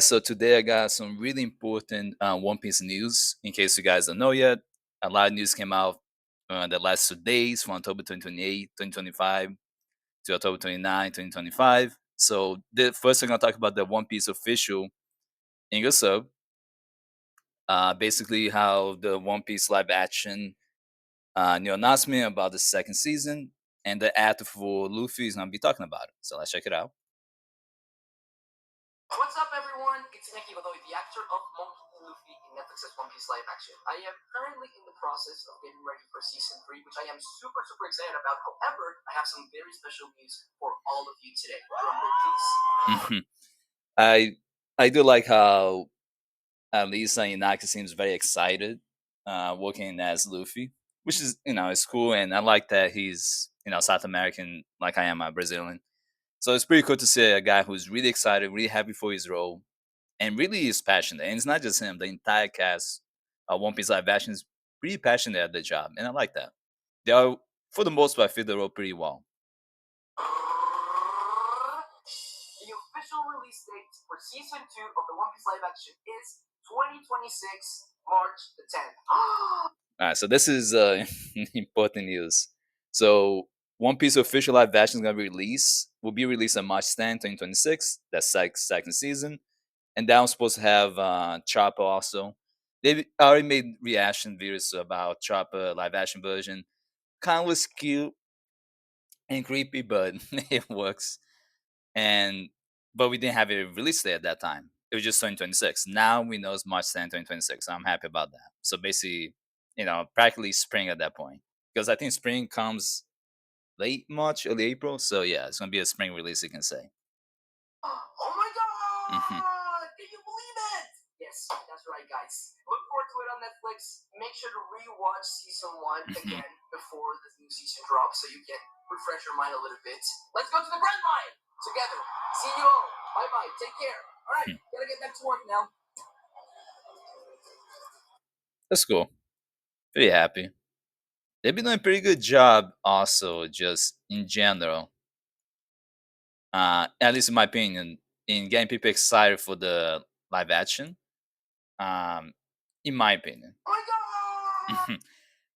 So today I got some really important One Piece news. In case you guys don't know yet, a lot of news came out the last 2 days from October 2028, 2025 to October 29, 2025. So the first we're gonna talk about the One Piece official English sub. Basically how the One Piece live action new announcement about the second season and the actor for Luffy is gonna be talking about it. So let's check it out. What's up, everyone? It's Nicky Godoy, the actor of Monkey D. Luffy in Netflix's One Piece live action. I am currently in the process of getting ready for season 3, which I am super, super excited about. However, I have some very special news for all of you today. Drumroll, please. Mhm. I I do like how Lisa Inaki seems very excited working as Luffy, which is it's cool, and I like that he's South American like I am Brazilian. So it's pretty cool to see a guy who's really excited, really happy for his role, and really is passionate. And it's not just him; the entire cast, One Piece live action is pretty passionate at the job, and I like that. They are, for the most part, fit the role pretty well. The official release date for season 2 of the One Piece live action is 2026, March the 10th. All right, so this is important news. So One Piece official live action is gonna be released. Will be released on March 10th, 2026. That's second season, and that was supposed to have Chopper also. They already made reaction videos about Chopper live action version. Kind of was cute and creepy, but it works. And but we didn't have a release date at that time. It was just 2026. Now we know it's March 10th, 2026. So I'm happy about that. So basically, practically spring at that point. Because I think spring comes late March, early April. So yeah, it's gonna be a spring release, you can say. Oh my Hmm. god! Can you believe it? Yes, that's right, guys. Look forward to it on Netflix. Make sure to rewatch season 1 Hmm. again before the new season drops so you can refresh your mind a little bit. Let's go to the grand line together. See you all. Bye bye. Take care. Alright, gotta get back to work now. That's cool. Pretty happy. They've been doing a pretty good job also, just in general. At least in my opinion, in getting people excited for the live action. Um, in my opinion. Oh my god!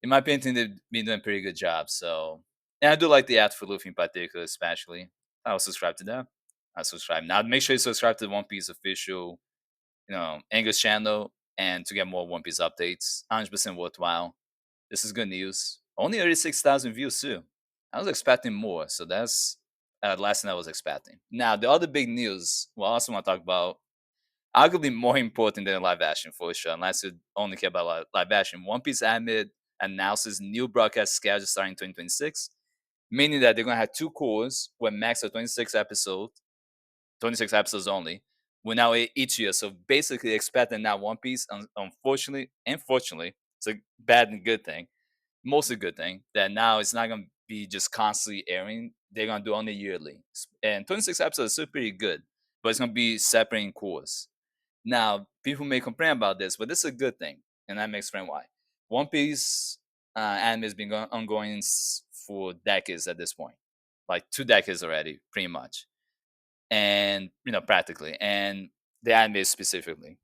In my opinion, they've been doing a pretty good job. So, and I do like the ad for Luffy in particular, especially. I'll subscribe to that. I subscribe now. Make sure you subscribe to the One Piece official, English channel, and to get more One Piece updates. 100% worthwhile. This is good news. Only 36,000 views too. I was expecting more, so that's less than I was expecting. Now, the other big news, well, I also want to talk about arguably more important than live action for sure, unless you only care about live action. One Piece Anime announces new broadcast schedule starting 2026, meaning that they're gonna have two cours with max of 26 episodes only. Will now each year. So basically, expecting now One Piece. Unfortunately, unfortunately, it's a bad and good thing. Mostly good thing that now it's not gonna be just constantly airing. They're gonna do only yearly, and 26 episodes is still pretty good, but it's gonna be separating course. Now, people may complain about this, but this is a good thing, and let me explain why. One Piece anime has been ongoing for decades at this point, like 2 decades already, pretty much, and practically, and the anime specifically,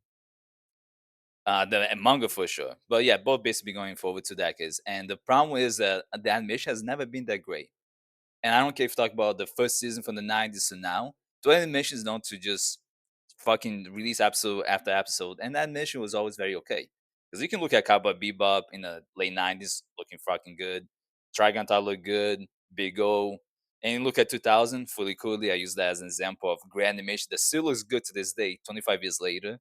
the manga for sure. But yeah, both basically going for over 2 decades, and the problem is that the animation has never been that great. And I don't care if you talk about the first season from the 90s to now. Toei Animation is known to just fucking release episode after episode, and that animation was always very okay. Because you can look at Cowboy Bebop in the late 90s, looking fucking good. Trigun Tower looked good. Big O. And you look at 2000, Fully Coolly, I use that as an example of great animation that still looks good to this day, 25 years later.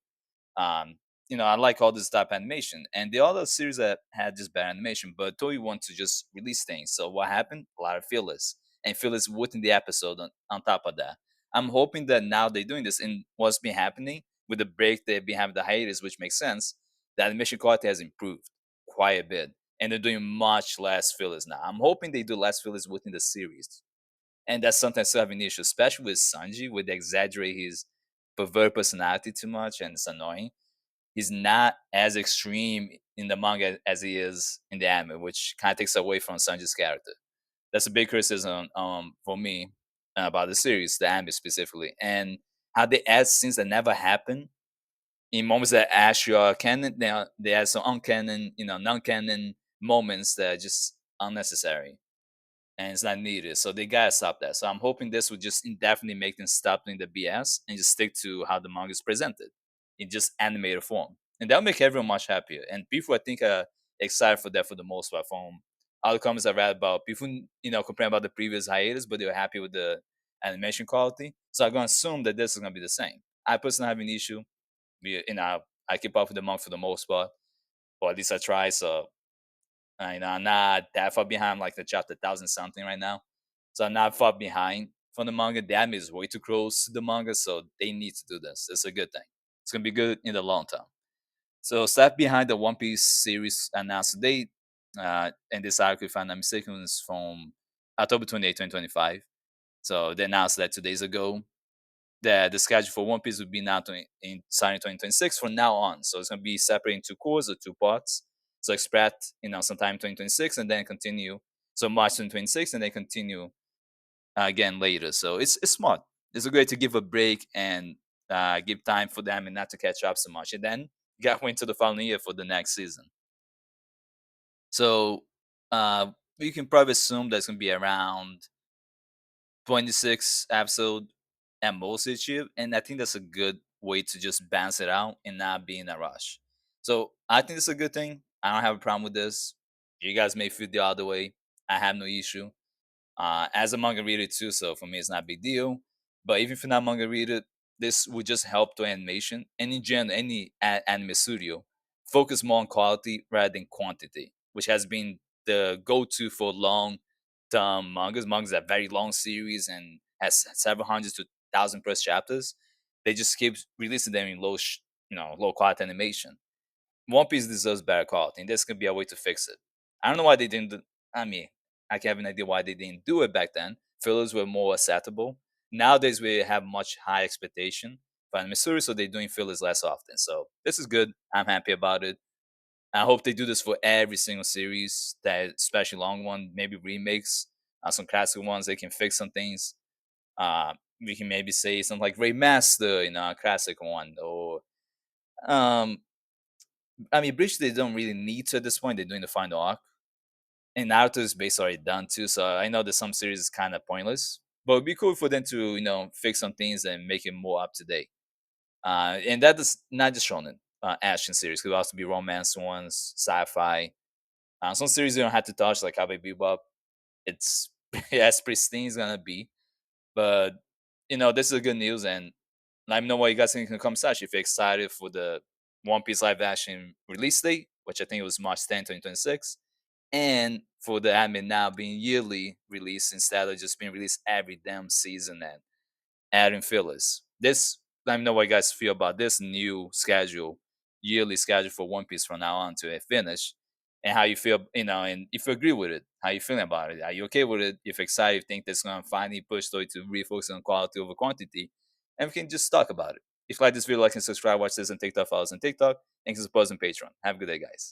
um, I like all this type of animation, and the other series that had just bad animation, but Toei want to just release things. So what happened? A lot of fillers and fillers within the episode. On top of that, I'm hoping that now they're doing this, and what's been happening with the break they've been having the hiatus, which makes sense. The animation quality has improved quite a bit, and they're doing much less fillers now. I'm hoping they do less fillers within the series, and that's something I still have an issue, especially with Sanji, with they exaggerate his pervert personality too much, and it's annoying. He's not as extreme in the manga as he is in the anime, which kind of takes away from Sanji's character. That's a big criticism for me about the series, the anime specifically. And how they add scenes that never happen in moments that actually are canon. They add some uncanon, non-canon moments that are just unnecessary and it's not needed. So they gotta stop that. So I'm hoping this would just indefinitely make them stop doing the BS and just stick to how the manga is presented in just animated form, and that'll make everyone much happier. And people, I think, are excited for that for the most part. From all the comments I read about people, complaining about the previous hiatus, but they were happy with the animation quality. So I'm gonna assume that this is gonna be the same. I personally have an issue. I keep up with the manga for the most part, or at least I try. So I'm not that far behind, like the chapter 1000 something right now. So I'm not far behind from the manga. The anime is way too close to the manga, so they need to do this. It's a good thing. It's gonna be good in the long term. So stuff behind the One Piece series announced today, and this article, if I'm not mistaken, is from October 28th, 2025. So they announced that 2 days ago that the schedule for One Piece would be now starting 2026 from now on. So it's going to be separated into cours or two parts. So expect, sometime 2026 and then continue. So March 2026 and then continue again later. So it's smart. It's a great to give a break and give time for them and not to catch up so much. And then get into the following year for the next season. So you can probably assume that's going to be around 26 episode at most each year, and I think that's a good way to just balance it out and not be in a rush. So I think it's a good thing. I don't have a problem with this. You guys may feel the other way. I have no issue. As a manga reader too, so for me it's not a big deal. But even if you're not a manga reader, this would just help the animation and in general any anime studio focus more on quality rather than quantity, which has been the go-to for long-term mangas. Mangas are very long series and has several hundred to thousand plus chapters. They just keep releasing them in low quality animation. One Piece deserves better quality, and this could be a way to fix it. I don't know why they didn't. I mean, I can have an idea why they didn't do it back then. Fillers were more acceptable. Nowadays, we have much high expectation for anime series, so they're doing fillers less often. So this is good. I'm happy about it. I hope they do this for every single series, that especially long one, maybe remakes, some classic ones. They can fix some things. We can maybe say something like remaster, a classic one, or um, I mean, Bleach they don't really need to at this point. They're doing the final arc, and Naruto is basically already done too. So I know that some series is kind of pointless, but it'd be cool for them to fix some things and make it more up to date. And that is not just shonen action series. Could also be romance ones, sci-fi. Some series you don't have to touch, like Cowboy Bebop. It's as pristine as gonna be, but this is good news, and let me know what you guys think in the comment section. If you're excited for the One Piece live action release date, which I think it was March 10th, 2026, and for the anime now being yearly release instead of just being released every damn season and adding fillers. Let me know what you guys feel about this new schedule, yearly schedule for One Piece from now on to it finish, and how you feel, and if you agree with it, how you feeling about it? Are you okay with it? If excited, you think that's gonna finally push Toei to refocus on quality over quantity, and we can just talk about it. If you like this video, like and subscribe, watch this on TikTok, follow us on TikTok, and support us on Patreon. Have a good day, guys.